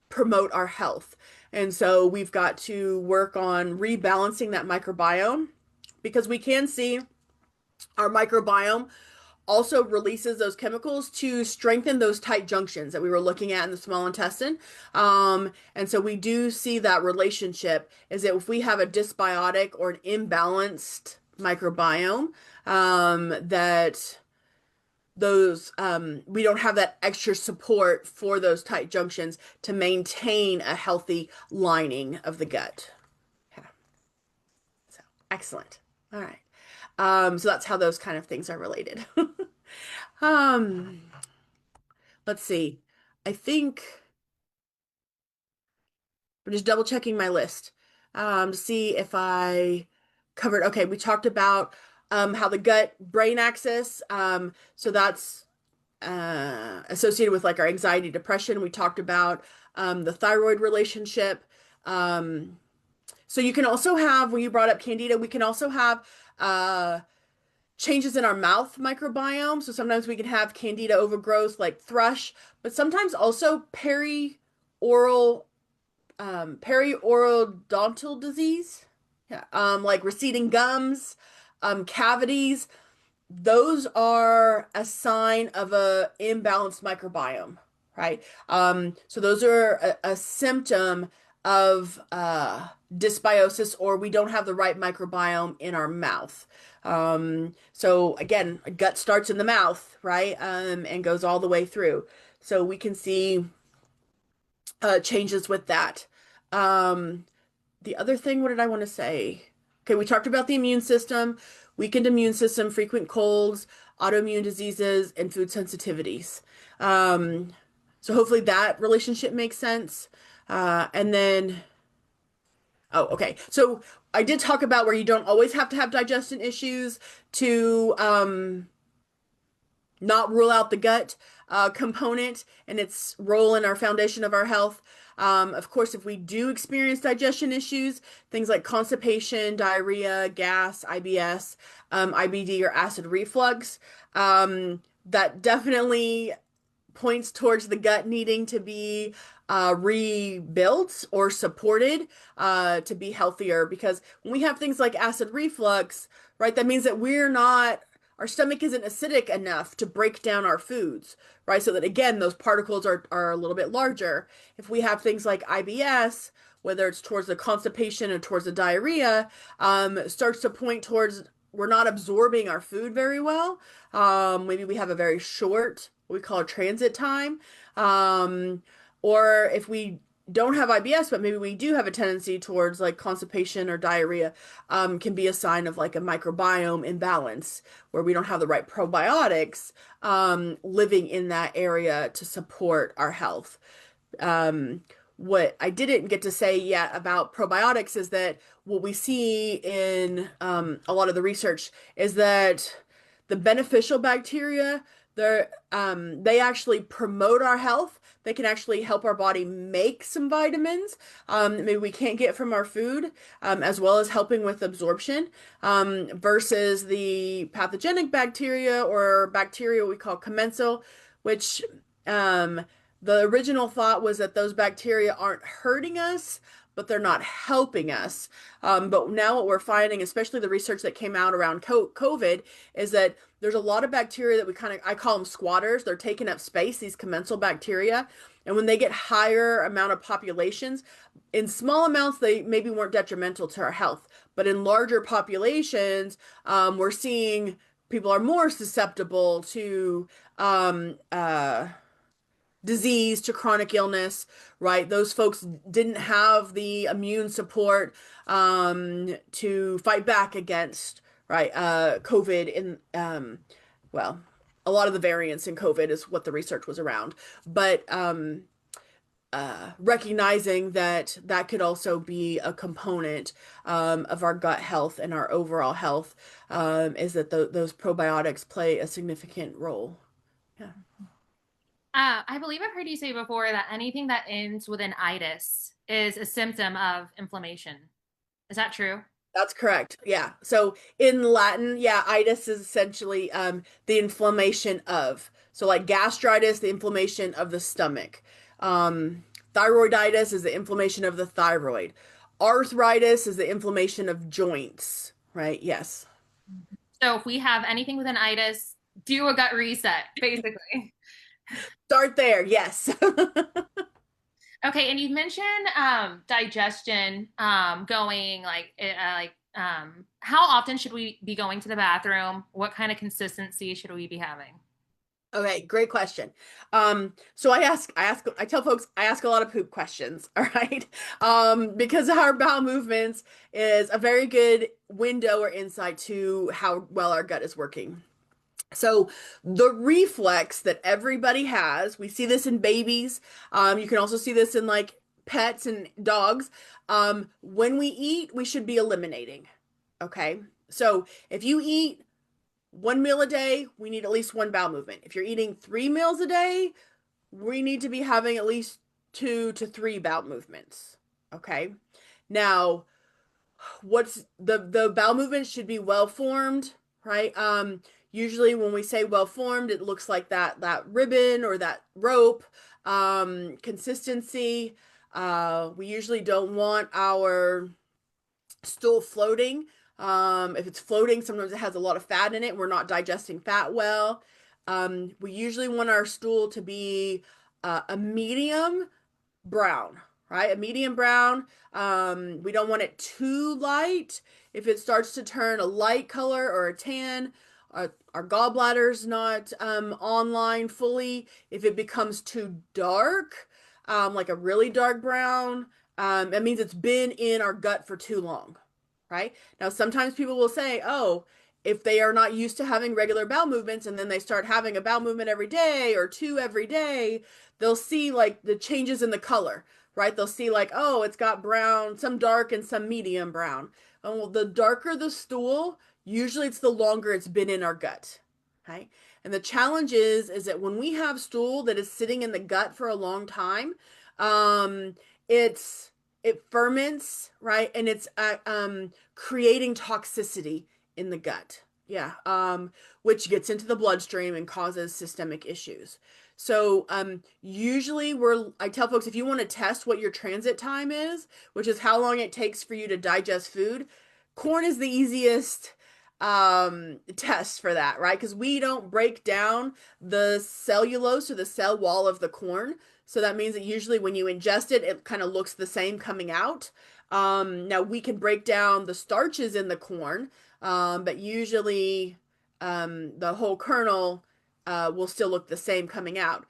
promote our health. And so we've got to work on rebalancing that microbiome because we can see our microbiome also releases those chemicals to strengthen those tight junctions that we were looking at in the small intestine. And so we do see that relationship is that if we have a dysbiotic or an imbalanced microbiome, that those we don't have that extra support for those tight junctions to maintain a healthy lining of the gut. Yeah. So excellent. All right. So that's how those kind of things are related. Um, let's see. I think I'm just double checking my list to see if I covered. Okay, we talked about how the gut brain axis. So that's associated with like our anxiety, depression. We talked about the thyroid relationship. Um, so you can also have, when you brought up candida, we can also have changes in our mouth microbiome. So sometimes we can have candida overgrowth like thrush, but sometimes also periorodontal disease. Yeah, like receding gums, cavities. Those are a sign of a imbalanced microbiome, right? So those are a symptom of dysbiosis, or we don't have the right microbiome in our mouth. So again, gut starts in the mouth, right? And goes all the way through. So we can see changes with that. Um, the other thing, what did I want to say? Okay, we talked about the immune system, weakened immune system, frequent colds, autoimmune diseases, and food sensitivities. Um, so hopefully that relationship makes sense. And then, oh, okay. So I did talk about where you don't always have to have digestion issues to not rule out the gut component and its role in our foundation of our health. Of course, if we do experience digestion issues, things like constipation, diarrhea, gas, IBS, IBD, or acid reflux, that definitely points towards the gut needing to be rebuilt or supported to be healthier. Because when we have things like acid reflux, right, that means that our stomach isn't acidic enough to break down our foods, right? So that again, those particles are a little bit larger. If we have things like IBS, whether it's towards the constipation or towards the diarrhea, starts to point towards we're not absorbing our food very well. Maybe we have a very short, what we call a transit time. Or if we don't have IBS, but maybe we do have a tendency towards like constipation or diarrhea, can be a sign of like a microbiome imbalance where we don't have the right probiotics living in that area to support our health. What I didn't get to say yet about probiotics is that what we see in a lot of the research is that the beneficial bacteria, they actually promote our health. They can actually help our body make some vitamins maybe we can't get from our food, as well as helping with absorption, versus the pathogenic bacteria or bacteria we call commensal, which the original thought was that those bacteria aren't hurting us, but they're not helping us. But now what we're finding, especially the research that came out around COVID, is that there's a lot of bacteria that I call them squatters. They're taking up space, these commensal bacteria. And when they get higher amount of populations, in small amounts, they maybe weren't detrimental to our health. But in larger populations, we're seeing people are more susceptible to disease, to chronic illness, right? Those folks didn't have the immune support to fight back against, right, COVID well, a lot of the variants in COVID is what the research was around. But recognizing that that could also be a component of our gut health and our overall health, is that those probiotics play a significant role. Yeah. I believe I've heard you say before that anything that ends with an itis is a symptom of inflammation. Is that true? That's correct. Yeah. So in Latin, yeah, itis is essentially the inflammation of. So like gastritis, the inflammation of the stomach. Thyroiditis is the inflammation of the thyroid. Arthritis is the inflammation of joints, right? Yes. So if we have anything with an itis, do a gut reset, basically. Start there. Yes. Okay, and you mentioned digestion going how often should we be going to the bathroom? What kind of consistency should we be having? Okay, great question. So I tell folks I ask a lot of poop questions, all right? Because our bowel movements is a very good window or insight to how well our gut is working. So the reflex that everybody has, we see this in babies. You can also see this in like pets and dogs. When we eat, we should be eliminating. Okay. So if you eat one meal a day, we need at least one bowel movement. If you're eating 3 meals a day, we need to be having at least 2 to 3 bowel movements. Okay. Now, what's the bowel movement should be well formed, right? Usually when we say well formed, it looks like that ribbon or that rope consistency. We usually don't want our stool floating. If it's floating, sometimes it has a lot of fat in it. We're not digesting fat well. We usually want our stool to be a medium brown, right? A medium brown. We don't want it too light. If it starts to turn a light color or a tan, our gallbladder's not online fully. If it becomes too dark, like a really dark brown, it means it's been in our gut for too long, right? Now, sometimes people will say, oh, if they are not used to having regular bowel movements and then they start having a bowel movement every day or two every day, they'll see like the changes in the color, right? They'll see like, oh, it's got brown, some dark and some medium brown. And well, the darker the stool, usually it's the longer it's been in our gut, okay? And the challenge is that when we have stool that is sitting in the gut for a long time, um, it ferments, right? And it's creating toxicity in the gut. Yeah, which gets into the bloodstream and causes systemic issues. So usually I tell folks if you want to test what your transit time is, which is how long it takes for you to digest food, corn is the easiest test for that, right? Because we don't break down the cellulose or the cell wall of the corn. So that means that usually when you ingest it, it kind of looks the same coming out. Now we can break down the starches in the corn, but usually the whole kernel will still look the same coming out.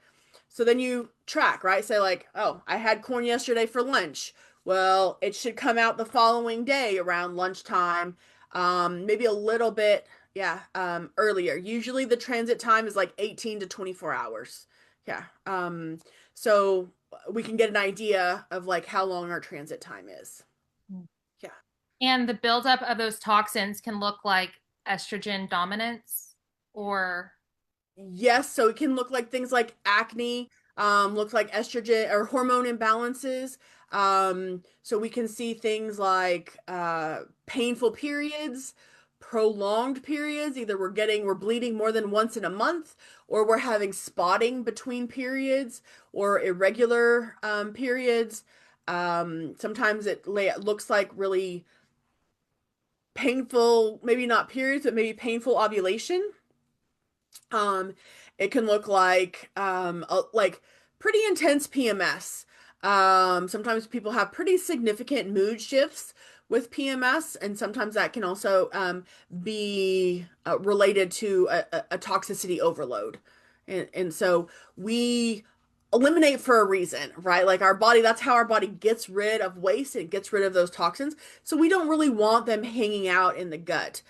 So then you track, right? Say like, oh, I had corn yesterday for lunch. Well, it should come out the following day around lunchtime, maybe a little bit, yeah, earlier. Usually the transit time is like 18 to 24 hours. Yeah. So we can get an idea of like how long our transit time is. Yeah. And the buildup of those toxins can look like estrogen dominance or Yes, so it can look like things like acne, look like estrogen or hormone imbalances. So we can see things like painful periods, prolonged periods. Either we're bleeding more than once in a month, or we're having spotting between periods, or irregular periods. Sometimes it looks like really painful, maybe not periods, but maybe painful ovulation. Um, it can look like pretty intense PMS. Sometimes people have pretty significant mood shifts with PMS, and sometimes that can also be related to a toxicity overload. And so we eliminate for a reason, right? Like our body, that's how our body gets rid of waste and gets rid of those toxins. So we don't really want them hanging out in the gut.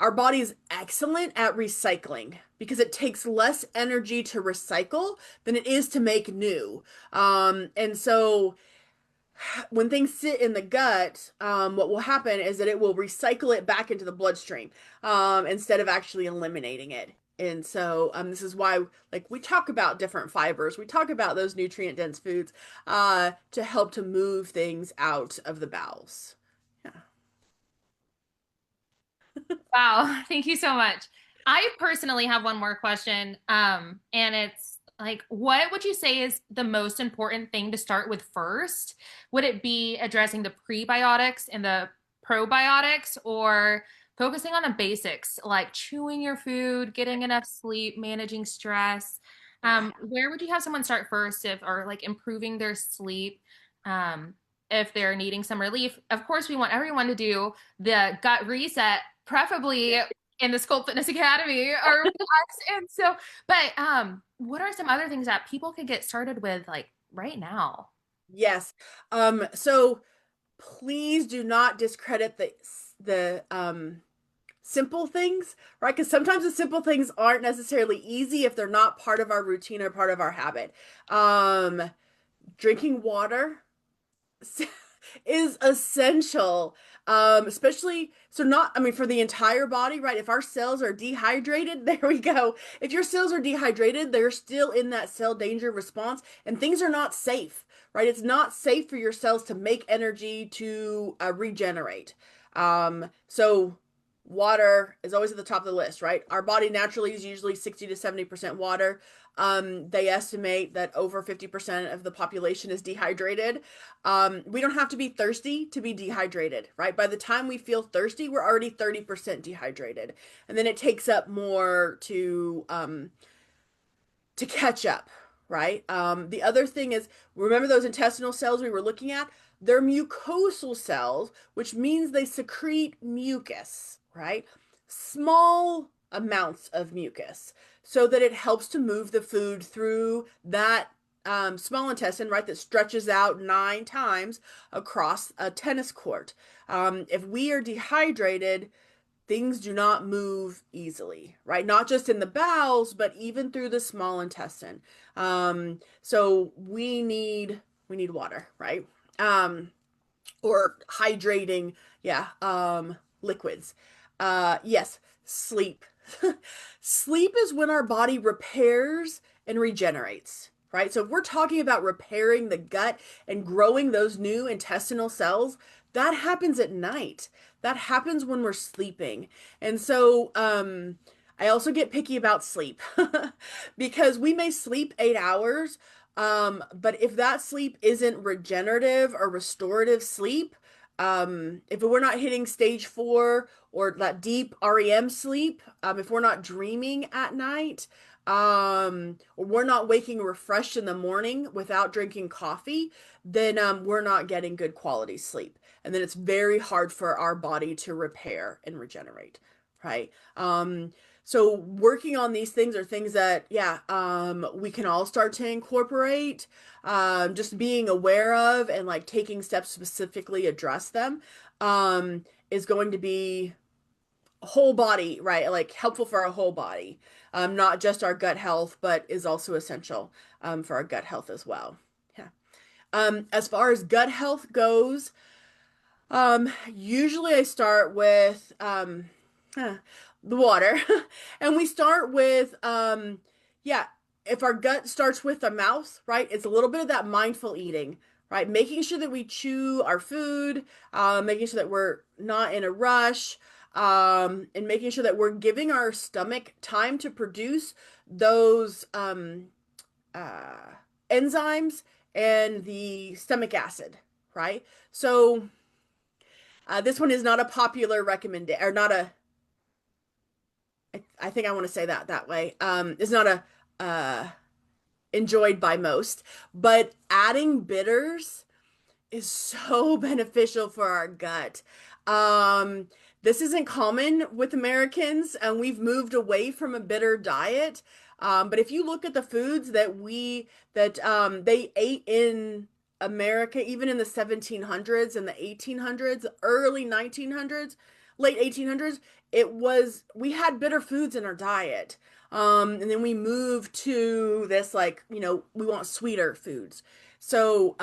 Our body is excellent at recycling because it takes less energy to recycle than it is to make new. And so when things sit in the gut, what will happen is that it will recycle it back into the bloodstream instead of actually eliminating it. And so this is why, like, we talk about different fibers, we talk about those nutrient dense foods to help to move things out of the bowels. Yeah. wow. Thank you so much. I personally have one more question. And it's like, what would you say is the most important thing to start with first? Would it be addressing the prebiotics and the probiotics, or focusing on the basics like chewing your food, getting enough sleep, managing stress? Where would you have someone start first if, or like improving their sleep? If they're needing some relief, of course, we want everyone to do the gut reset, preferably in the Sculpt Fitness Academy or with us. And so, but what are some other things that people could get started with like right now? Yes. So please do not discredit the simple things, right? Because sometimes the simple things aren't necessarily easy if they're not part of our routine or part of our habit. Drinking water is essential. Especially, so not, I mean, for the entire body, right? If our cells are dehydrated, there we go. If your cells are dehydrated, they're still in that cell danger response and things are not safe, right? It's not safe for your cells to make energy to regenerate. So water is always at the top of the list, right? Our body naturally is usually 60 to 70% water. They estimate that over 50% of the population is dehydrated. We don't have to be thirsty to be dehydrated, right? By the time we feel thirsty, we're already 30% dehydrated. And then it takes up more to catch up, right? The other thing is, remember those intestinal cells we were looking at? They're mucosal cells, which means they secrete mucus, right? Small amounts of mucus so that it helps to move the food through that small intestine, right, that stretches out 9 times across a tennis court. If we are dehydrated, things do not move easily, right? Not just in the bowels, but even through the small intestine. So we need water, right? Or hydrating, yeah, liquids. Yes, sleep. Sleep is when our body repairs and regenerates, right? So if we're talking about repairing the gut and growing those new intestinal cells, that happens at night. That happens when we're sleeping. And so I also get picky about sleep because we may sleep 8 hours, but if that sleep isn't regenerative or restorative sleep, if we're not hitting stage 4 or that deep REM sleep, if we're not dreaming at night, or we're not waking refreshed in the morning without drinking coffee, then we're not getting good quality sleep. And then it's very hard for our body to repair and regenerate, right? So working on these things are things that, yeah, we can all start to incorporate, just being aware of and like taking steps to specifically address them, is going to be whole body, right? Like helpful for our whole body, not just our gut health, but is also essential, for our gut health as well. Yeah. As far as gut health goes, usually I start with, the water. And we start with, yeah, if our gut starts with the mouth, right, it's a little bit of that mindful eating, right? Making sure that we chew our food, making sure that we're not in a rush, and making sure that we're giving our stomach time to produce those enzymes and the stomach acid, right? So this one is not a popular recommendation, or not a, I think I want to say that way. Is not a enjoyed by most, but adding bitters is so beneficial for our gut. This isn't common with Americans, and we've moved away from a bitter diet. But if you look at the foods that they ate in America, even in the 1700s and the 1800s, early 1900s, late 1800s, we had bitter foods in our diet. And then we moved to this, like, we want sweeter foods. So,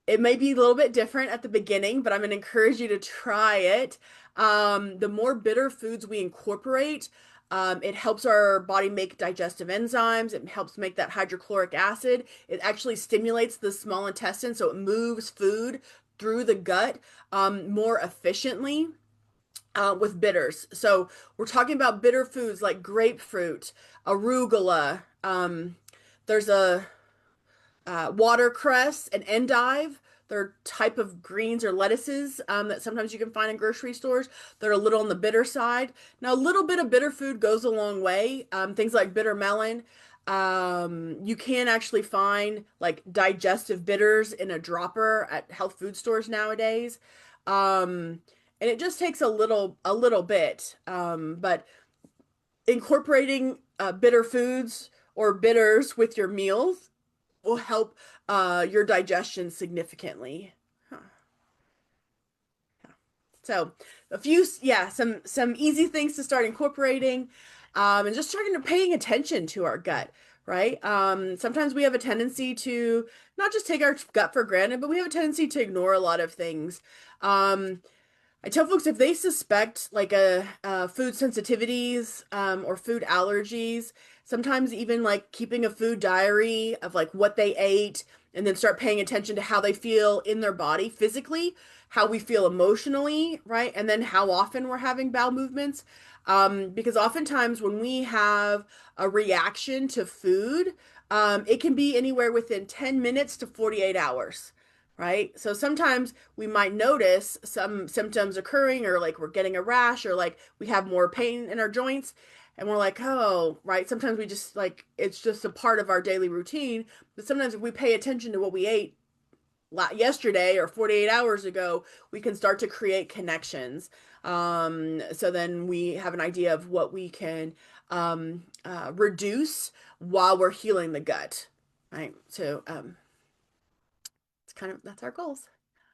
it may be a little bit different at the beginning, but I'm going to encourage you to try it. The more bitter foods we incorporate, it helps our body make digestive enzymes. It helps make that hydrochloric acid. It actually stimulates the small intestine, so it moves food through the gut more efficiently with bitters. So we're talking about bitter foods like grapefruit, arugula. There's a watercress and endive. They're type of greens or lettuces that sometimes you can find in grocery stores. They're a little on the bitter side. Now, a little bit of bitter food goes a long way. Things like bitter melon. You can actually find like digestive bitters in a dropper at health food stores nowadays. And it just takes a little bit. But incorporating bitter foods or bitters with your meals will help your digestion significantly. Huh. So some easy things to start incorporating, and just starting to paying attention to our gut, right? Sometimes we have a tendency to not just take our gut for granted, but we have a tendency to ignore a lot of things. Um, I tell folks if they suspect like food sensitivities or food allergies, sometimes even like keeping a food diary of like what they ate and then start paying attention to how they feel in their body physically, how we feel emotionally, right? And then how often we're having bowel movements. Because oftentimes when we have a reaction to food, it can be anywhere within 10 minutes to 48 hours, right? So sometimes we might notice some symptoms occurring, or like we're getting a rash, or like we have more pain in our joints, and we're like, oh, right. Sometimes we just like it's just a part of our daily routine. But sometimes if we pay attention to what we ate yesterday or 48 hours ago, we can start to create connections. So then we have an idea of what we can reduce while we're healing the gut, right? So it's kind of that's our goals.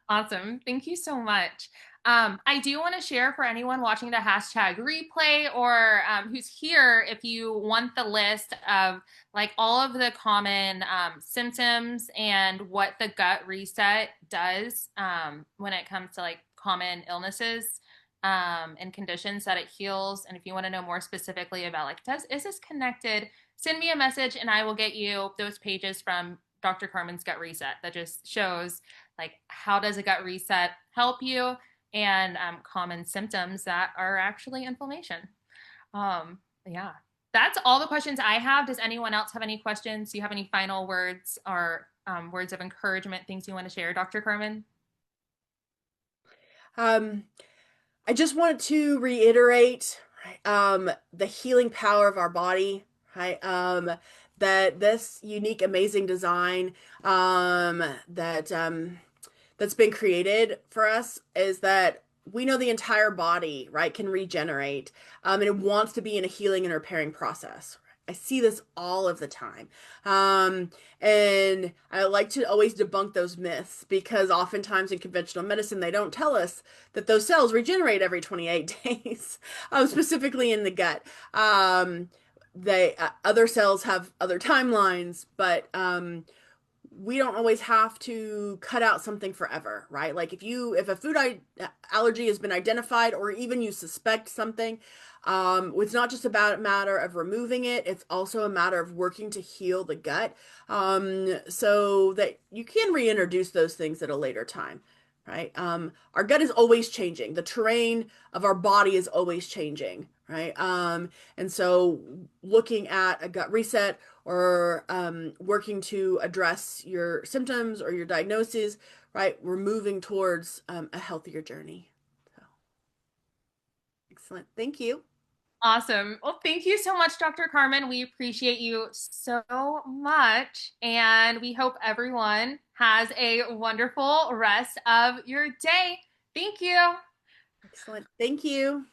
Awesome. Thank you so much. I do want to share for anyone watching the hashtag replay or who's here, if you want the list of like all of the common symptoms and what the gut reset does when it comes to like common illnesses and conditions that it heals. And if you want to know more specifically about like, is this connected? Send me a message and I will get you those pages from Dr. Carmen's Gut Reset that just shows like how does a gut reset help you and common symptoms that are actually inflammation. Yeah, that's all the questions I have. Does anyone else have any questions? Do you have any final words or words of encouragement, things you want to share, Dr. Carmen? Um, I just wanted to reiterate, right, the healing power of our body, right? That this unique, amazing design, that that's been created for us is that we know the entire body, right, can regenerate, and it wants to be in a healing and repairing process. I see this all of the time. And I like to always debunk those myths because oftentimes in conventional medicine, they don't tell us that those cells regenerate every 28 days, specifically in the gut. They other cells have other timelines, but we don't always have to cut out something forever, right? Like if a allergy has been identified, or even you suspect something, it's not just about a matter of removing it, it's also a matter of working to heal the gut, so that you can reintroduce those things at a later time, right? Our gut is always changing. The terrain of our body is always changing, right? And so looking at a gut reset, or working to address your symptoms or your diagnoses, right? We're moving towards a healthier journey. So, excellent. Thank you. Awesome. Well, thank you so much, Dr. Carmen. We appreciate you so much. And we hope everyone has a wonderful rest of your day. Thank you. Excellent. Thank you.